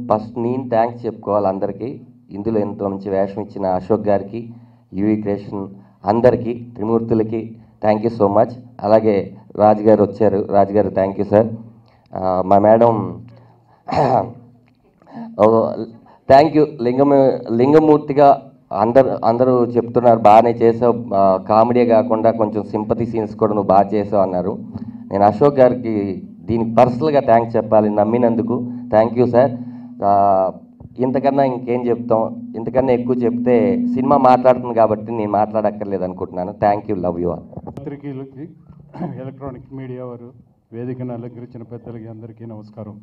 First నేను thanks చెప్పుకోవాలి అందరికీ. ఇందులో ఎంతో మంచి వేషం ఇచ్చిన అశోక్ గారికి, యూవీ క్రియేషన్ అందరికీ, త్రిమూర్తులకి థ్యాంక్ యూ సో మచ్. అలాగే రాజు గారు వచ్చారు, రాజు గారు థ్యాంక్ యూ సార్. మా మేడం థ్యాంక్ యూ. లింగమూర్తిగా అందరూ చెప్తున్నారు బాగానే చేసావు, కామెడీ కాకుండా కొంచెం సింపతి సీన్స్ కూడా నువ్వు బాగా చేసావు అన్నారు. నేను అశోక్ గారికి దీనికి పర్సనల్గా థ్యాంక్స్ చెప్పాలి, నమ్మినందుకు థ్యాంక్ యూ సార్. ఇంతకన్నా ఇంకేం చెప్తాం, ఇంతకన్నా ఎక్కువ చెప్తే సినిమా మాట్లాడుతుంది కాబట్టి నేను మాట్లాడక్కర్లేదు అనుకుంటున్నాను. Thank you, love you all. పత్రికలకి, ఎలక్ట్రానిక్ మీడియా వారు, వేదికను అలంకరించిన పెద్దలకి అందరికీ నమస్కారం.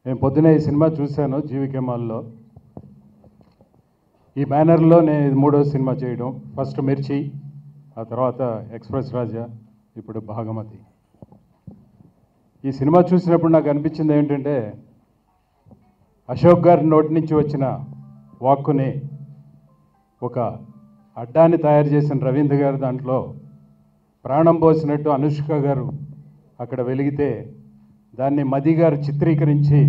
నేను పొద్దునే ఈ సినిమా చూశాను జీవికే మాల్లో. ఈ బ్యానర్లో నేను ఇది 3వ సినిమా చేయడం. ఫస్ట్ మిర్చి, ఆ తర్వాత ఎక్స్ప్రెస్ రాజా, ఇప్పుడు భాగమతి. ఈ సినిమా చూసినప్పుడు నాకు అనిపించింది ఏంటంటే, అశోక్ గారి నోటి నుంచి వచ్చిన వాక్కుని ఒక అడ్డాన్ని తయారు చేసిన రవీంద్ర గారు దాంట్లో ప్రాణం పోసినట్టు అనుష్క గారు అక్కడ వెలిగితే దాన్ని మది గారు చిత్రీకరించి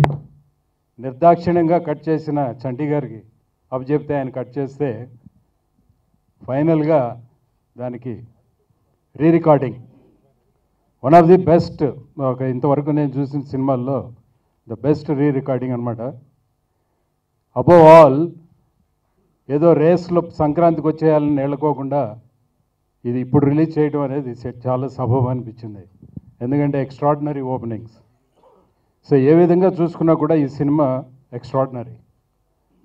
నిర్దాక్షిణ్యంగా కట్ చేసిన చంటి గారికి అప్పచెప్తే ఆయన కట్ చేస్తే ఫైనల్గా దానికి recording one of the best, ఒక ఇంతవరకు నేను చూసిన సినిమాల్లో ద బెస్ట్ రికార్డింగ్ అనమాట. అబోవ్ ఆల్ ఏదో రేస్లో సంక్రాంతికి వచ్చేయాలని నేళ్ళకోకుండా ఇది ఇప్పుడు రిలీజ్ చేయడం అనేది చాలా సబబు అనిపించింది. ఎందుకంటే ఎక్స్ట్రాడినరీ ఓపెనింగ్స్. సో ఏ విధంగా చూసుకున్నా కూడా ఈ సినిమా ఎక్స్ట్రాడినరీ.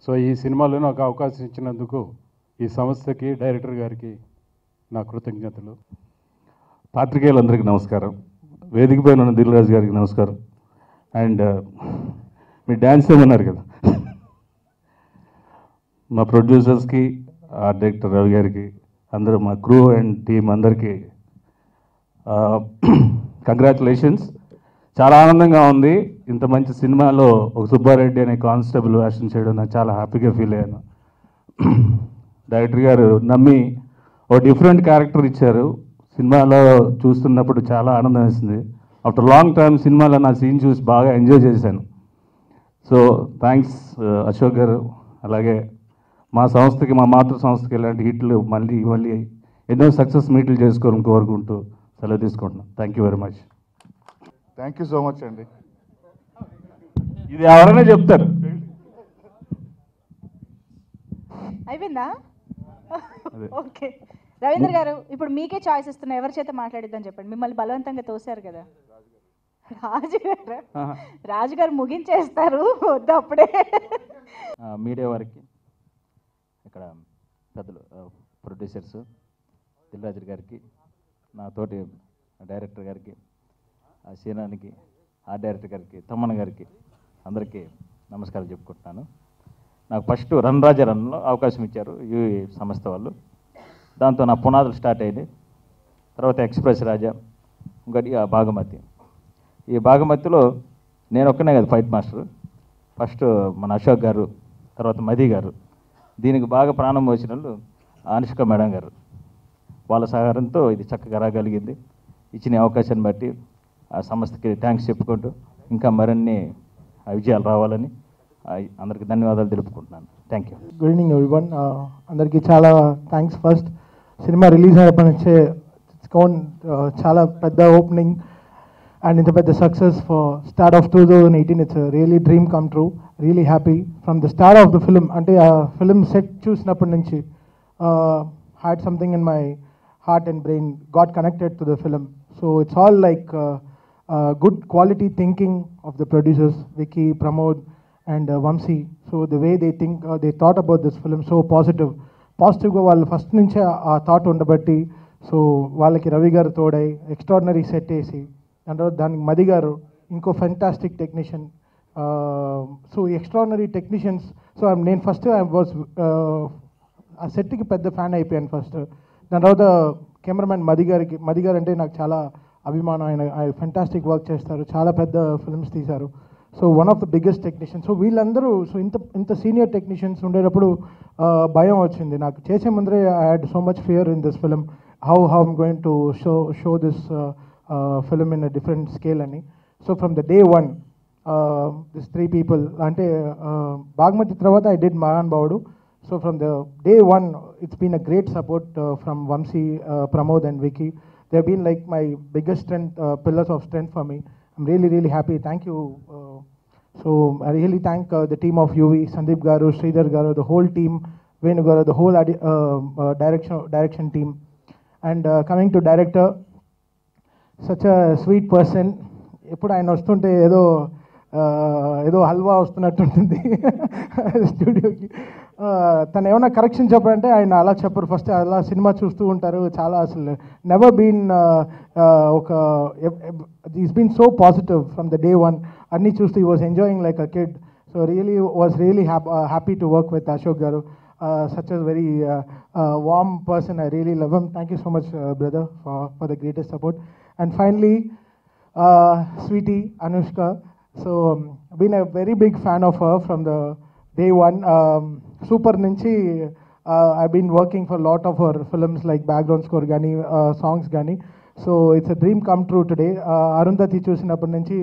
సో ఈ సినిమాలో నాకు అవకాశం ఇచ్చినందుకు ఈ సంస్థకి, డైరెక్టర్ గారికి నా కృతజ్ఞతలు. పాత్రికేయులందరికీ నమస్కారం. వేదిక పైన ఉన్న దిల్రాజు గారికి నమస్కారం. అండ్ మీ డ్యాన్స్ ఏమన్నారు కదా, మా ప్రొడ్యూసర్స్కి, ఆర్ట్ డైరెక్టర్ రవి గారికి, అందరూ మా క్రూ అండ్ టీం అందరికీ కంగ్రాచులేషన్స్. చాలా ఆనందంగా ఉంది. ఇంత మంచి సినిమాలో ఒక సుబ్బారెడ్డి అనే కానిస్టేబుల్ వేషం చేయడం నాకు చాలా హ్యాపీగా ఫీల్ అయ్యాను. డైరెక్టర్ గారు నమ్మి ఒక డిఫరెంట్ క్యారెక్టర్ ఇచ్చారు. సినిమాలో చూస్తున్నప్పుడు చాలా ఆనందం వేసింది. ఆఫ్టర్ లాంగ్ టైమ్ సినిమాలో నా సీన్ చూసి బాగా ఎంజాయ్ చేశాను. So thanks Ashok garu. అలాగే మా సంస్థకి, మా మాతృ సంస్థకి ఇలాంటి హిట్లు మళ్ళీ ఎన్నో సక్సెస్ మీట్లు చేసుకోవాలని కోరుకుంటూ సెలవు తీసుకుంటున్నాను. Thank you very much. Thank you so much అండి. ఇది ఎవరైనా చెప్తారు. అయిపోయిందా? ఓకే రవీంద్ర గారు, ఇప్పుడు మీకే చాయిస్ ఇస్తున్నా, ఎవరి చేత మాట్లాడిద్దని చెప్పండి. మిమ్మల్ని బలవంతంగా తోశారు కదా రాజుగారు ముగించేస్తారు, వద్దు అప్పుడే. మీడియా వారికి, ఇక్కడ పెద్దలు ప్రొడ్యూసర్స్ దిల్రాజు గారికి, నా తోటి డైరెక్టర్ గారికి, సీనానికి, ఆర్ట్ డైరెక్టర్ గారికి, తమ్మన్న గారికి, అందరికీ నమస్కారం చెప్పుకుంటున్నాను. నాకు ఫస్ట్ రన్ రాజా రన్లో అవకాశం ఇచ్చారు యూఏ సంస్థ వాళ్ళు. దాంతో నా పునాదులు స్టార్ట్ అయ్యింది. తర్వాత ఎక్స్ప్రెస్ రాజా, ఇంకోటి భాగమతి. ఈ భాగమతిలో నేను ఒక్కనే కదా ఫైట్ మాస్టర్. ఫస్ట్ మన అశోక్ గారు, తర్వాత మది గారు, దీనికి బాగా ప్రాణం పోసిన వాళ్ళు అనుష్క మేడం గారు. వాళ్ళ సహకారంతో ఇది చక్కగా రాగలిగింది. ఇచ్చిన అవకాశాన్ని బట్టి ఆ సంస్థకి థ్యాంక్స్ చెప్పుకుంటూ ఇంకా మరిన్ని విజయాలు రావాలని అందరికీ ధన్యవాదాలు తెలుపుకుంటున్నాను. Thank you. Good evening everyone. అందరికీ చాలా థ్యాంక్స్. ఫస్ట్ సినిమా రిలీజ్ అయినప్పటి నుంచే చాలా పెద్ద ఓపెనింగ్ అండ్ ఇంత పెద్ద success for start of 2018. It's really dream come true. Really happy from the start of the film. అంటే ఆ ఫిలిం సెట్ చూసినప్పటి నుంచి had something in my heart and brain got connected to the film. So it's all like good quality thinking of the producers, Vicky, Pramod and Vamsi. So the way they think, they thought about this film so positive గా వాళ్ళు first నుంచే ఆ thought ఉండబట్టి, so వాళ్ళకి రవి గారు తోడై extraordinary set వేసి, దాని తర్వాత దానికి మది గారు ఇంకో fantastic technician. So extraordinary technicians. So నేను ఫస్ట్ ఆ సెట్కి పెద్ద ఫ్యాన్ అయిపోయాను ఫస్ట్. దాని తర్వాత కెమెరామెన్ మది గారు అంటే నాకు చాలా అభిమానం. ఆయన ఫెంటాస్టిక్ వర్క్ చేస్తారు, చాలా పెద్ద ఫిల్మ్స్ తీశారు. So one of the biggest technicians. So వీళ్ళందరూ, సో ఇంత సీనియర్ టెక్నీషియన్స్ ఉండేటప్పుడు భయం వచ్చింది నాకు. చేసే ముందరే I had so much fear in this film, how I'm going to show this film in a different scale అని. So from the day one this 3 people. అంటే బాగ్మతి తర్వాత I did Mahan Baudu. So from the day one, it's been a great support from Vamsi, Pramod and Vicky. They've been like my biggest strength, pillars of strength for me. I'm really, really happy. Thank you. So I really thank the team of UV, Sandeep Garu, Sridhar Garu, the whole team, Venu Garu, the whole direction team. And coming to director, such a sweet person. ఎప్పుడు ఆయన వస్తుంటే ఏదో హల్వా వస్తున్నట్టుంటుంది స్టూడియోకి. తను ఏమైనా correction చెప్పారంటే ఆయన అలా చెప్పరు, ఫస్ట్ అలా సినిమా చూస్తూ ఉంటారు. చాలా అసలు నెవర్ బీన్ ఒక is been so positive from the day one. అన్నీ చూస్తూ I was enjoying like a kid. So really was really happy to work with Ashok garu. Such a very warm person. I really love him. Thank you so much, brother, for the greatest support. And finally, sweetie Anushka. So I've been a very big fan of her from the day one. Super nunchi I've been working for a lot of her films like background score gani, songs gani. So it's a dream come true today. Arundhati chusinappudu nunchi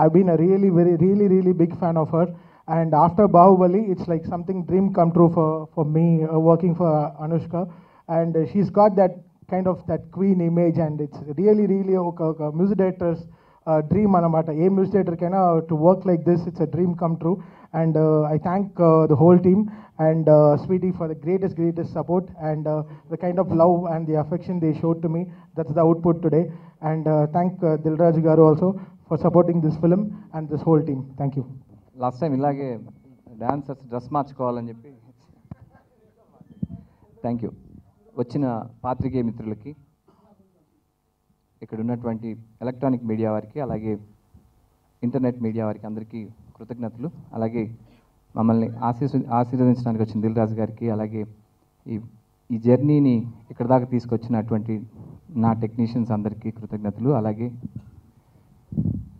I've been a really big fan of her. And after Bahubali, it's like something dream come true for me working for Anushka. And she's got that kind of that queen image, and it's really a music director's dream anamata. A music director kaina to work like this, it's a dream come true. And I thank the whole team and Sweetie for the greatest support and the kind of love and the affection they showed to me. That's the output today. And thank Dilraj Garu also for supporting this film and this whole team. Thank you. Last time ఇలాగే dancers dress మార్చుకోవాలని చెప్పి thank you. వచ్చిన పాత్రికేయ మిత్రులకి, ఇక్కడ ఉన్నటువంటి electronic media వారికి, అలాగే ఇంటర్నెట్ మీడియా వారికి అందరికీ కృతజ్ఞతలు. అలాగే మమ్మల్ని ఆశీర్వదించడానికి వచ్చిన దిల్ రాజు గారికి, అలాగే ఈ జర్నీని ఇక్కడ దాకా తీసుకొచ్చినటువంటి నా టెక్నీషియన్స్ అందరికీ కృతజ్ఞతలు. అలాగే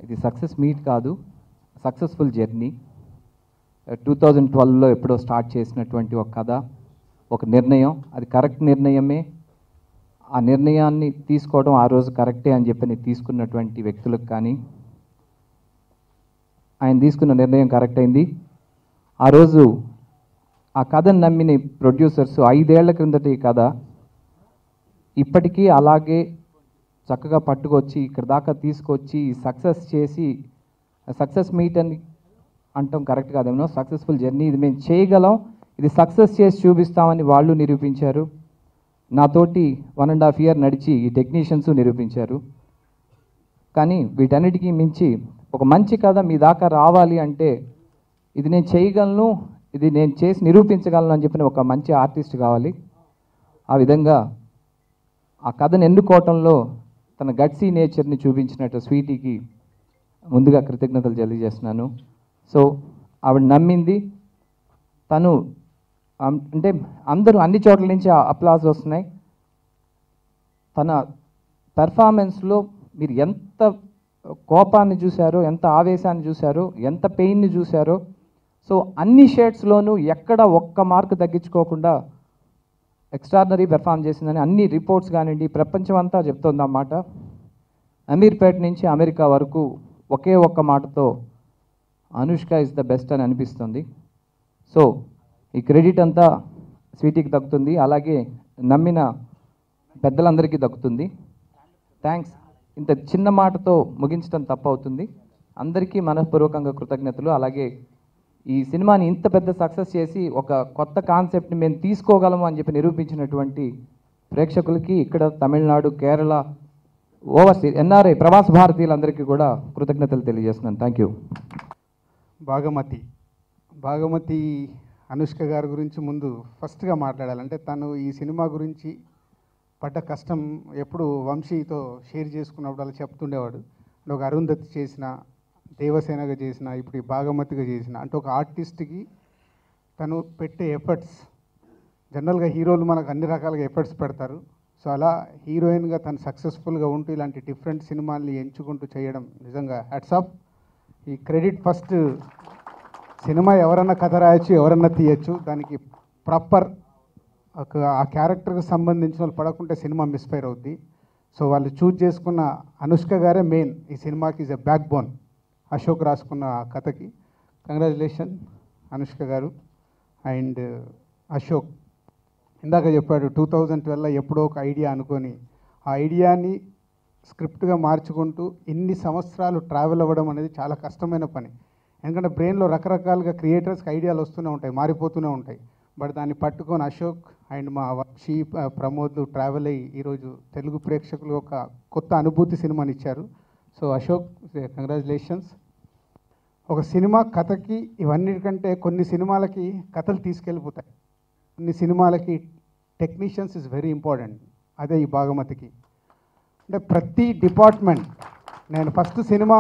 ఇది సక్సెస్ మీట్ కాదు, సక్సెస్ఫుల్ జర్నీ. 2012లో ఎప్పుడో స్టార్ట్ చేసినటువంటి ఒక కథ, ఒక నిర్ణయం, అది కరెక్ట్ నిర్ణయమే. ఆ నిర్ణయాన్ని తీసుకోవడం ఆ రోజు కరెక్టే అని చెప్పి తీసుకున్నటువంటి వ్యక్తులకు కానీ, ఆయన తీసుకున్న నిర్ణయం కరెక్ట్ అయింది. ఆ రోజు ఆ కథను నమ్మిన ప్రొడ్యూసర్స్ 5 ఏళ్ల క్రిందట ఈ కథ ఇప్పటికీ అలాగే చక్కగా పట్టుకొచ్చి ఇక్కడ దాకా తీసుకొచ్చి సక్సెస్ చేసి, సక్సెస్ మీట్ అని అంటాం కరెక్ట్ కాదేమో, సక్సెస్ఫుల్ జర్నీ, ఇది మేము చేయగలం, ఇది సక్సెస్ చేసి చూపిస్తామని వాళ్ళు నిరూపించారు. నాతోటి 1.5 year నడిచి ఈ టెక్నీషియన్స్ నిరూపించారు. కానీ వీటన్నిటికీ మించి ఒక మంచి కథ మీ దాకా రావాలి అంటే ఇది నేను చేయగలను, ఇది నేను చేసి నిరూపించగలను అని చెప్పిన ఒక మంచి ఆర్టిస్ట్ కావాలి. ఆ విధంగా ఆ కథను ఎన్నుకోవటంలో తన గట్సీ నేచర్ని చూపించినట్టు స్వీటీకి ముందుగా కృతజ్ఞతలు తెలియజేస్తున్నాను. సో ఆవిడ నమ్మింది, తను అంటే అందరూ అన్ని చోట్ల నుంచి అప్లాస్ వస్తున్నాయి. తన పెర్ఫార్మెన్స్లో మీరు ఎంత కోపాన్ని చూశారో, ఎంత ఆవేశాన్ని చూశారో, ఎంత పెయిన్ని చూశారో, సో అన్ని షేడ్స్లోనూ ఎక్కడ ఒక్క మార్కు తగ్గించుకోకుండా ఎక్స్ట్రాడినరీ పెర్ఫామ్ చేసిందని అన్ని రిపోర్ట్స్ కానివ్వండి, ప్రపంచం అంతా చెప్తోందన్నమాట. అమీర్పేట నుంచి అమెరికా వరకు ఒకే ఒక్క మాటతో అనుష్క ఇస్ ద బెస్ట్ అని అనిపిస్తుంది. సో ఈ క్రెడిట్ అంతా స్వీటీకి దక్కుతుంది, అలాగే నమ్మిన పెద్దలందరికీ దక్కుతుంది. థ్యాంక్స్. ఇంత చిన్న మాటతో ముగించడం తప్పవుతుంది. అందరికీ మనఃపూర్వకంగా కృతజ్ఞతలు. అలాగే ఈ సినిమాని ఇంత పెద్ద సక్సెస్ చేసి ఒక కొత్త కాన్సెప్ట్ని మేము తీసుకోగలము అని చెప్పి నిరూపించినటువంటి ప్రేక్షకులకి, ఇక్కడ తమిళనాడు, కేరళ, ఓవర్సీస్ ఎన్ఆర్ఐ ప్రవాస భారతీయులందరికీ కూడా కృతజ్ఞతలు తెలియజేస్తున్నాను. Thank you. భాగమతి అనుష్క గారి గురించి ముందు ఫస్ట్గా మాట్లాడాలంటే, తను ఈ సినిమా గురించి పడ్డ కష్టం ఎప్పుడు వంశీతో షేర్ చేసుకున్నప్పుడు అలా చెప్తుండేవాడు. అంటే ఒక అరుంధతి చేసిన, దేవసేనగా చేసిన, ఇప్పుడు ఈ భాగమతిగా చేసిన, అంటే ఒక ఆర్టిస్ట్కి తను పెట్టే ఎఫర్ట్స్, జనరల్గా హీరోలు మనకు అన్ని రకాలుగా ఎఫర్ట్స్ పెడతారు. సో అలా హీరోయిన్గా తను సక్సెస్ఫుల్గా ఉంటూ ఇలాంటి డిఫరెంట్ సినిమాల్ని ఎంచుకుంటూ చేయడం నిజంగా హ్యాట్స్ ఆఫ్. ఈ క్రెడిట్ ఫస్ట్ సినిమా ఎవరన్నా కథ రాయొచ్చు, ఎవరన్నా తీయచ్చు, దానికి ప్రాపర్ ఆ క్యారెక్టర్కి సంబంధించిన వాళ్ళు పడకుంటే సినిమా మిస్ఫైర్ అవుద్ది. సో వాళ్ళు చూజ్ చేసుకున్న అనుష్క గారే మెయిన్ ఈ సినిమాకి is a back bone. Ashok రాసుకున్న కథకి. కంగ్రాచులేషన్ అనుష్క గారు అండ్ అశోక్. ఇందాక చెప్పాడు 2012లో ఎప్పుడో ఒక ఐడియా అనుకొని ఆ ఐడియాని స్క్రిప్ట్గా మార్చుకుంటూ ఇన్ని సంవత్సరాలు ట్రావెల్ అవ్వడం అనేది చాలా కష్టమైన పని. ఎందుకంటే బ్రెయిన్లో రకరకాలుగా క్రియేటర్స్కి ఐడియాలు వస్తూనే ఉంటాయి, మారిపోతూనే ఉంటాయి. బట్ దాన్ని పట్టుకొని అశోక్ అండ్ మా వంశీ ప్రమోద్ ట్రావెల్ అయ్యి ఈరోజు తెలుగు ప్రేక్షకులు ఒక కొత్త అనుభూతి సినిమాని ఇచ్చారు. So Ashok, congratulations. ఒక సినిమా కథకి ఇవన్నిటికంటే కొన్ని సినిమాలకి కథలు తీసుకెళ్ళిపోతాయి, కొన్ని సినిమాలకి టెక్నీషియన్స్ ఇస్ వెరీ ఇంపార్టెంట్. అదే ఈ భాగమతికి. అంటే ప్రతి డిపార్ట్మెంట్, నేను ఫస్ట్ సినిమా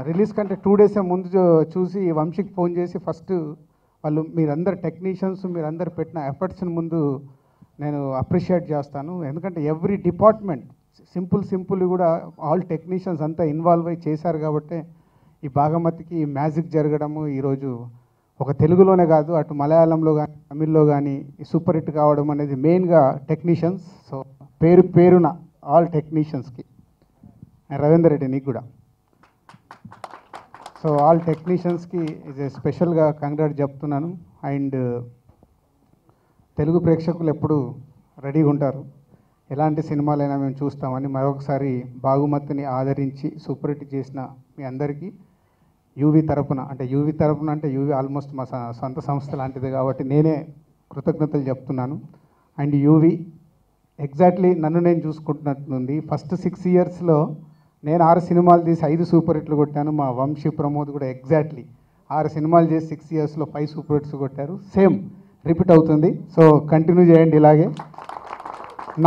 రిలీజ్ కంటే 2 days ముందు చూసి వంశీకి ఫోన్ చేసి ఫస్ట్ వాళ్ళు మీరందరు టెక్నీషియన్స్ మీరందరు పెట్టిన ఎఫర్ట్స్ని ముందు నేను అప్రిషియేట్ చేస్తాను. ఎందుకంటే ఎవ్రీ డిపార్ట్మెంట్ సింపుల్ కూడా ఆల్ టెక్నీషియన్స్ అంతా ఇన్వాల్వ్ అయ్యి చేశారు కాబట్టి ఈ భాగమతికి మ్యాజిక్ జరగడము ఈరోజు ఒక తెలుగులోనే కాదు అటు మలయాళంలో కానీ తమిళ్లో కానీ సూపర్ హిట్ కావడం అనేది మెయిన్గా టెక్నీషియన్స్. సో పేరున ఆల్ టెక్నీషియన్స్కి, రవీందర్ రెడ్డి నీకు కూడా, సో ఆల్ టెక్నీషియన్స్కి ఇది స్పెషల్గా కంగ్రాట్ చెప్తున్నాను. అండ్ తెలుగు ప్రేక్షకులు ఎప్పుడు రెడీగా ఉంటారు, ఎలాంటి సినిమాలైనా మేము చూస్తామని. మరొకసారి భాగుమతిని ఆదరించి సూపర్ హిట్ చేసిన మీ అందరికీ యూవి తరపున అంటే యూవి ఆల్మోస్ట్ మా సొంత సంస్థ లాంటిది కాబట్టి నేనే కృతజ్ఞతలు చెప్తున్నాను. అండ్ యూవి ఎగ్జాక్ట్లీ నన్ను నేను చూసుకుంటున్నట్టుంది. ఫస్ట్ 6 yearsలో నేను 6 సినిమాలు తీసి 5 సూపర్ హిట్లు కొట్టాను. మా వంశీ ప్రమోద్ కూడా ఎగ్జాక్ట్లీ 6 సినిమాలు చేసి 6 yearsలో 5 సూపర్ హిట్స్ కొట్టారు. సేమ్ రిపీట్ అవుతుంది. సో కంటిన్యూ చేయండి ఇలాగే.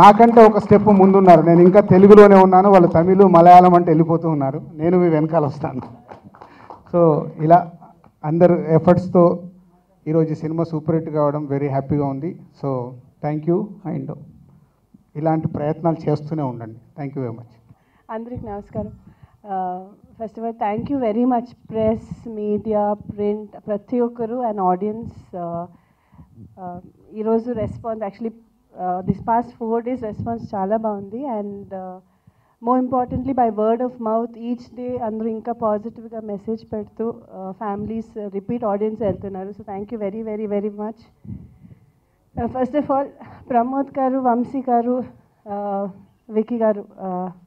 నాకంటే ఒక స్టెప్ ముందున్నారు, నేను ఇంకా తెలుగులోనే ఉన్నాను, వాళ్ళు తమిళ్ మలయాళం అంటే వెళ్ళిపోతూ ఉన్నారు, నేను మీ వెనకాల వస్తాను. సో ఇలా అందరు ఎఫర్ట్స్తో ఈరోజు సినిమా సూపర్ హిట్ కావడం వెరీ హ్యాపీగా ఉంది. So thank you. అండ్ ఇలాంటి ప్రయత్నాలు చేస్తూనే ఉండండి. Thank you very much. అందరికి నమస్కారం. First of all thank you very much press, media, print, ప్రతి ఒక్కరు అండ్ ఆడియన్స్. ఈరోజు response actually this past 4 days response చాలా బాగుంది. And more importantly by word of mouth each day అందరూ ఇంకా పాజిటివ్గా మెసేజ్ పెడుతూ ఫ్యామిలీస్ రిపీట్ ఆడియన్స్ వెళ్తున్నారు. So thank you very very very much. First of all Pramod గారు, వంశీ గారు, వికీ గారు,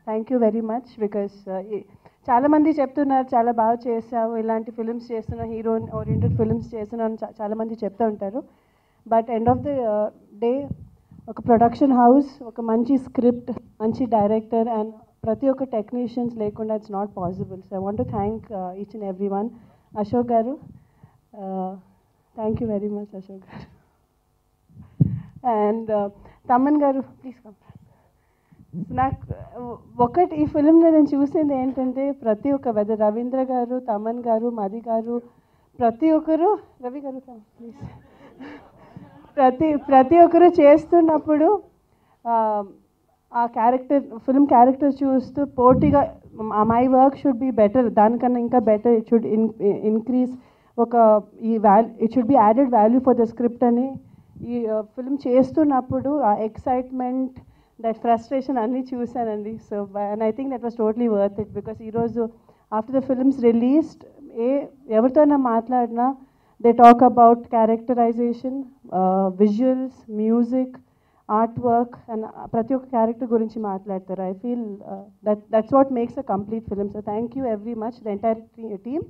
thank you very much. Because చాలామంది చెప్తున్నారు చాలా బాగా చేసావు, ఇలాంటి ఫిల్మ్స్ చేస్తున్నావు, హీరో ఓరియంటెడ్ ఫిల్మ్స్ చేస్తున్నావు అని చాలామంది చెప్తూ ఉంటారు. But end of the day ఒక ప్రొడక్షన్ హౌస్, ఒక మంచి స్క్రిప్ట్, మంచి డైరెక్టర్ అండ్ ప్రతి ఒక్క టెక్నీషియన్స్ లేకుండా it's not possible. So I want to thank each and every one. Ashok garu, thank you very much Ashok garu. And Thaman గారు, ప్లీజ్ కమ్. నాకు ఒకటి ఈ ఫిల్మ్లో నేను చూసింది ఏంటంటే ప్రతి ఒక్క వెదర్ రవీంద్ర గారు, తమన్ గారు, మది గారు, ప్రతి ఒక్కరు, రవి గారు ప్లీజ్, ప్రతి ఒక్కరు చేస్తున్నప్పుడు ఆ ఫిల్మ్ క్యారెక్టర్ చూస్తూ పోటీగా my work should be better, దానికన్నా ఇంకా better, it should increase it should be added value for the script అని ఈ ఫిల్మ్ చేస్తున్నప్పుడు ఆ ఎక్సైట్మెంట్, దట్ ఫ్రస్ట్రేషన్ అన్నీ చూశానండి. So and I think that was totally worth it. Because ఈరోజు after the films released ఎవరితోనైనా మాట్లాడినా they talk about characterization, visuals, music, art work and ప్రతి ఒక్క క్యారెక్టర్ గురించి మాట్లాడతారు. I feel that's what makes a complete film. So thank you very much the entire team.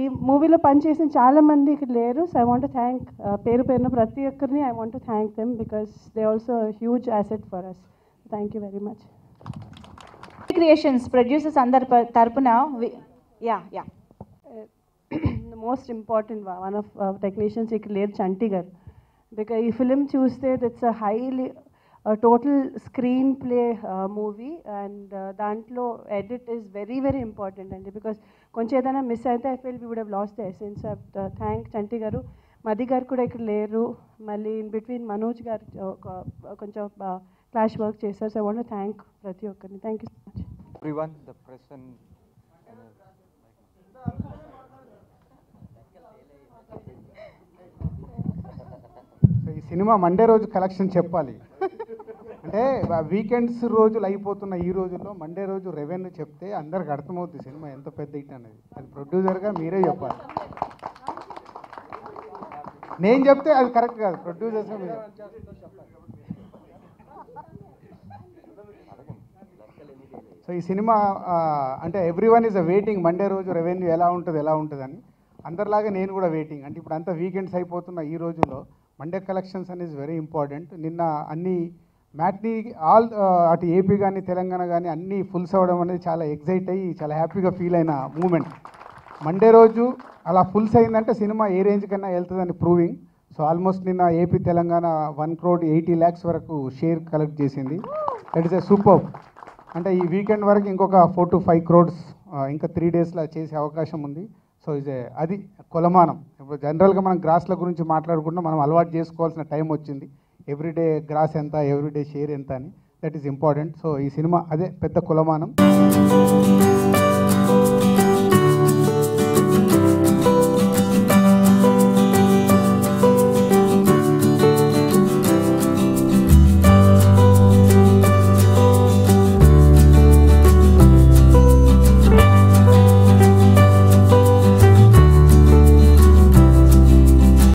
ఈ మూవీలో పనిచేసిన చాలామంది ఇక్కడ లేరు. సో ఐ వాంట్ థ్యాంక్ పేరున ప్రతి ఒక్కరిని I want thank them because they also huge asset for us. Thank you very much. Creations producers అందరి తరపున most important one of technicians ఇక్కడ లేరు, చంటి గారు. బికాస్ ఈ ఫిలిం చూస్తే that's a highly total screenplay movie and దాంట్లో edit is very very important అండి. Because కొంచెం ఏదైనా మిస్ అయితే I feel we would have lost the essence. Thank Chanti garu. Madhi గారు కూడా ఇక్కడ లేరు, మళ్ళీ ఇన్ బిట్వీన్ మనోజ్ గారు కొంచెం క్లాష్ వర్క్ చేశారు. So I want to thank ప్రతి ఒక్కరిని. Thank you so much. Everyone, the press and ఈ సినిమా మండే రోజు కలెక్షన్ చెప్పాలి. అంటే అంటే వీకెండ్స్ రోజులు అయిపోతున్న ఈ రోజుల్లో మండే రోజు రెవెన్యూ చెప్తే అందరికి అర్థమవుతుంది సినిమా ఎంత పెద్ద హిట్ అనేది. అది ప్రొడ్యూసర్గా మీరే చెప్పాలి. నేను చెప్తే అది కరెక్ట్ కాదు, ప్రొడ్యూసర్స్గా మీరు సో ఈ సినిమా అంటే every one is a waiting Monday రోజు రెవెన్యూ ఎలా ఉంటుందని. అందరిలాగా నేను కూడా వెయిటింగ్. అంటే ఇప్పుడు అంతా వీకెండ్స్ అయిపోతున్న ఈ రోజుల్లో మండే కలెక్షన్స్ అనేది వెరీ ఇంపార్టెంట్. నిన్న అన్ని మ్యాట్ని ఆల్ అటు ఏపీ కానీ తెలంగాణ కానీ అన్నీ ఫుల్స్ అవ్వడం అనేది చాలా ఎగ్జైట్ అయ్యి చాలా హ్యాపీగా ఫీల్ అయిన మూమెంట్. మండే రోజు అలా ఫుల్స్ అయిందంటే సినిమా ఏ రేంజ్ కన్నా వెళ్తుందని ప్రూవింగ్. సో ఆల్మోస్ట్ నిన్న ఏపీ తెలంగాణ 1,80,00,000 వరకు షేర్ కలెక్ట్ చేసింది. That is a super. అంటే ఈ వీకెండ్ వరకు ఇంకొక 4 to 5 crores ఇంకా 3 daysలో చేసే అవకాశం ఉంది. సో అది కొలమానం. ఇప్పుడు జనరల్గా మనం గ్రాస్ల గురించి మాట్లాడుకుంటే మనం అలవాటు చేసుకోవాల్సిన టైం వచ్చింది. ఎవ్రీడే గ్రాస్ ఎంత, ఎవ్రీడే షేర్ ఎంత అని. That is important. సో ఈ సినిమా అదే పెద్ద కొలమానం.